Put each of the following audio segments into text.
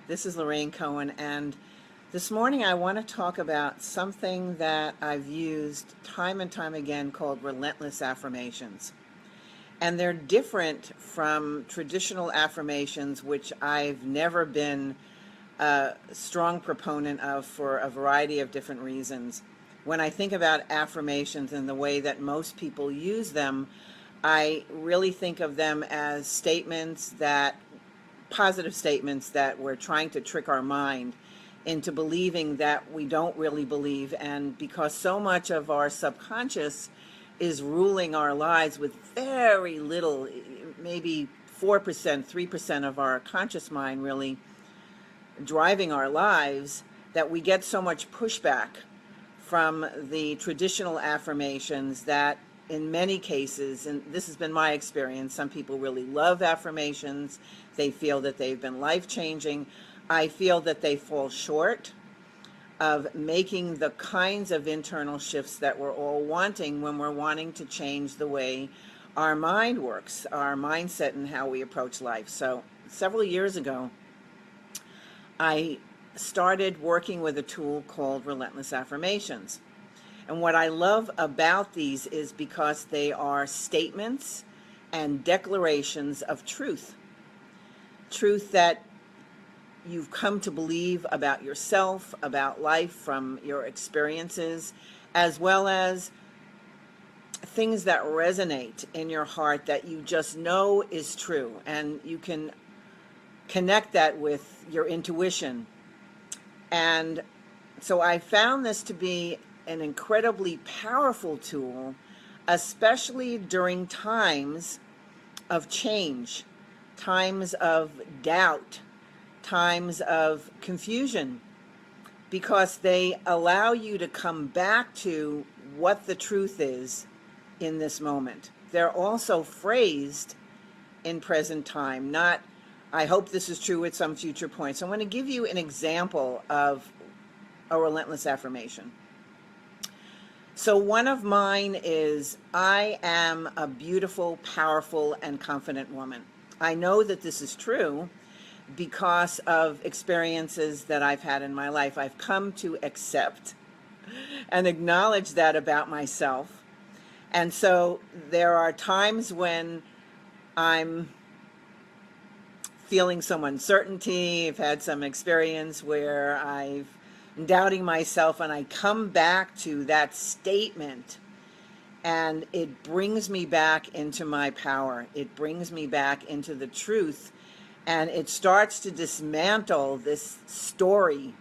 This is Lorraine Cohen, and this morning I want to talk about something that I've used time and time again called Relentless Affirmations. And they're different from traditional affirmations, which I've never been a strong proponent of for a variety of different reasons. When I think about affirmations and the way that most people use them, I really think of them as positive statements that we're trying to trick our mind into believing that we don't really believe. And because so much of our subconscious is ruling our lives with very little, maybe 4%, 3% of our conscious mind really driving our lives, that we get so much pushback from the traditional affirmations that in many cases, and this has been my experience, some people really love affirmations. They feel that they've been life-changing. I feel that they fall short of making the kinds of internal shifts that we're all wanting when we're wanting to change the way our mind works, our mindset, and how we approach life. So several years ago, I started working with a tool called Relentless Affirmations. And what I love about these is because they are statements and declarations of truth. Truth that you've come to believe about yourself, about life from your experiences, as well as things that resonate in your heart that you just know is true. And you can connect that with your intuition. And so I found this to be an incredibly powerful tool, especially during times of change, times of doubt, times of confusion, because they allow you to come back to what the truth is in this moment. They're also phrased in present time, not, I hope this is true at some future point. So I'm going to give you an example of a relentless affirmation. So one of mine is, I am a beautiful, powerful, and confident woman. I know that this is true because of experiences that I've had in my life. I've come to accept and acknowledge that about myself. And so there are times when I'm feeling some uncertainty. I've had some experience where I'm doubting myself, and I come back to that statement, and it brings me back into my power. It brings me back into the truth, and it starts to dismantle this story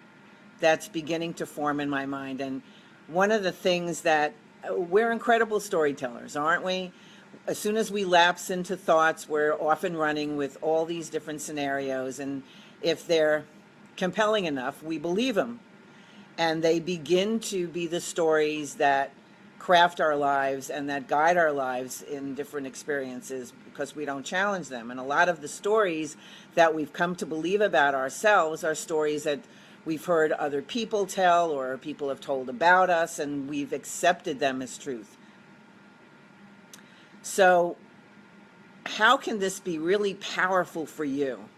that's beginning to form in my mind. And one of the things that we're incredible storytellers, aren't we? As soon as we lapse into thoughts, we're often running with all these different scenarios, and if they're compelling enough, we believe them. And they begin to be the stories that craft our lives and that guide our lives in different experiences because we don't challenge them. And a lot of the stories that we've come to believe about ourselves are stories that we've heard other people tell or people have told about us, and we've accepted them as truth. So how can this be really powerful for you?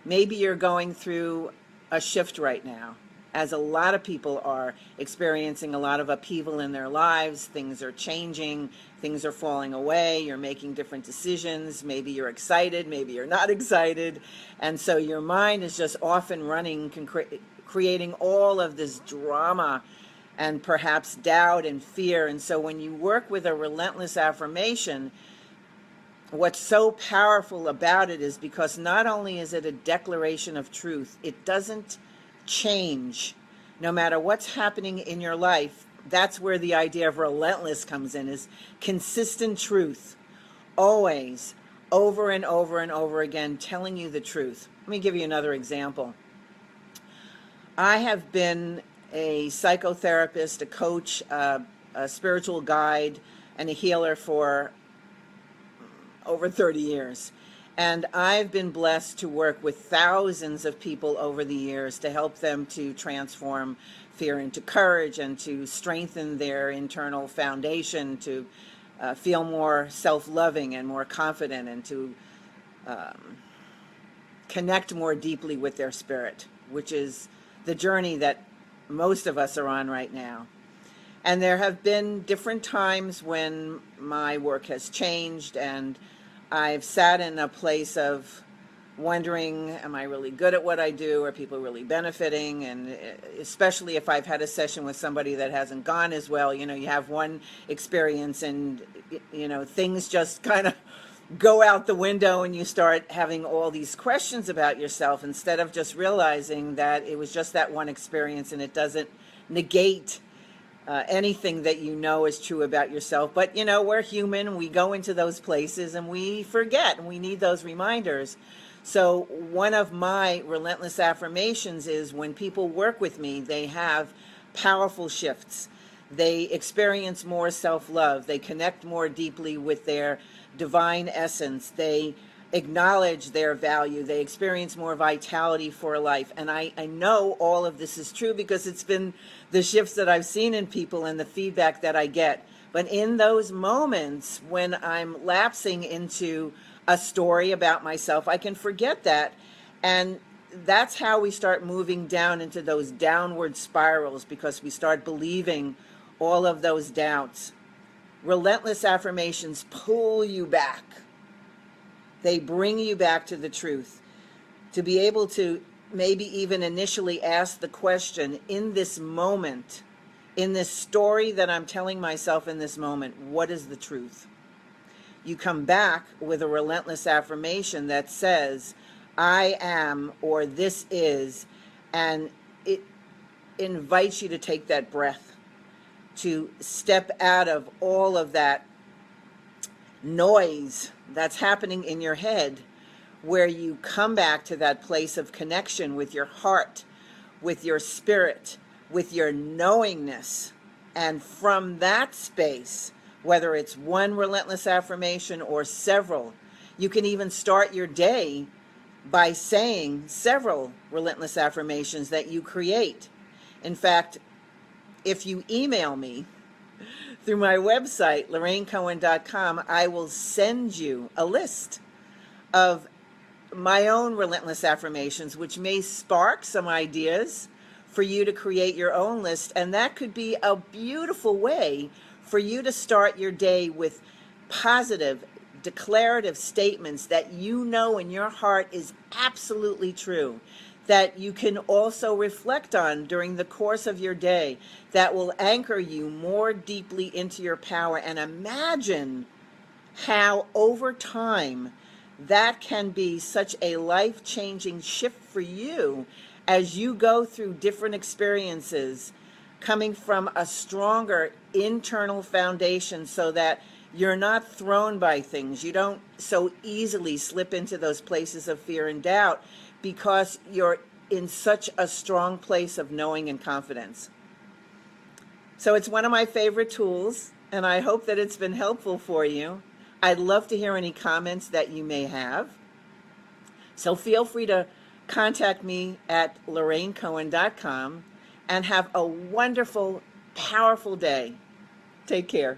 Maybe you're going through a shift right now, as a lot of people are experiencing a lot of upheaval in their lives. Things are changing, things are falling away, you're making different decisions, maybe you're excited, maybe you're not excited, and so your mind is just off and running, creating all of this drama and perhaps doubt and fear. And so when you work with a relentless affirmation, what's so powerful about it is because not only is it a declaration of truth, it doesn't change no matter what's happening in your life. That's where the idea of relentless comes in, is consistent truth, always, over and over and over again, telling you the truth. Let me give you another example. I have been a psychotherapist, a coach, a spiritual guide, and a healer for over 30 years. And I've been blessed to work with thousands of people over the years to help them to transform fear into courage and to strengthen their internal foundation, to feel more self-loving and more confident, and to connect more deeply with their spirit, which is the journey that most of us are on right now. And there have been different times when my work has changed, and I've sat in a place of wondering, am I really good at what I do? Are people really benefiting? And especially if I've had a session with somebody that hasn't gone as well, you have one experience and, things just kind of go out the window and you start having all these questions about yourself instead of just realizing that it was just that one experience and it doesn't negate anything that is true about yourself. But, we're human. We go into those places and we forget, and we need those reminders. So one of my relentless affirmations is when people work with me, they have powerful shifts. They experience more self-love. They connect more deeply with their divine essence. They acknowledge their value. They experience more vitality for life. And I know all of this is true because it's been the shifts that I've seen in people and the feedback that I get. But in those moments when I'm lapsing into a story about myself, I can forget that. And that's how we start moving down into those downward spirals, because we start believing all of those doubts. Relentless affirmations pull you back. They bring you back to the truth. To be able to maybe even initially ask the question, in this moment, in this story that I'm telling myself in this moment, what is the truth? You come back with a relentless affirmation that says, I am, or this is, and it invites you to take that breath, to step out of all of that noise that's happening in your head, where you come back to that place of connection with your heart, with your spirit, with your knowingness. And from that space, whether it's one relentless affirmation or several, you can even start your day by saying several relentless affirmations that you create. In fact, if you email me through my website, LorraineCohen.com, I will send you a list of my own relentless affirmations, which may spark some ideas for you to create your own list. And that could be a beautiful way for you to start your day with positive, declarative statements that you know in your heart is absolutely true, that you can also reflect on during the course of your day, that will anchor you more deeply into your power. And imagine how over time that can be such a life-changing shift for you as you go through different experiences, coming from a stronger internal foundation so that you're not thrown by things. You don't so easily slip into those places of fear and doubt because you're in such a strong place of knowing and confidence. So it's one of my favorite tools, and I hope that it's been helpful for you. I'd love to hear any comments that you may have. So feel free to contact me at LorraineCohen.com and have a wonderful, powerful day. Take care.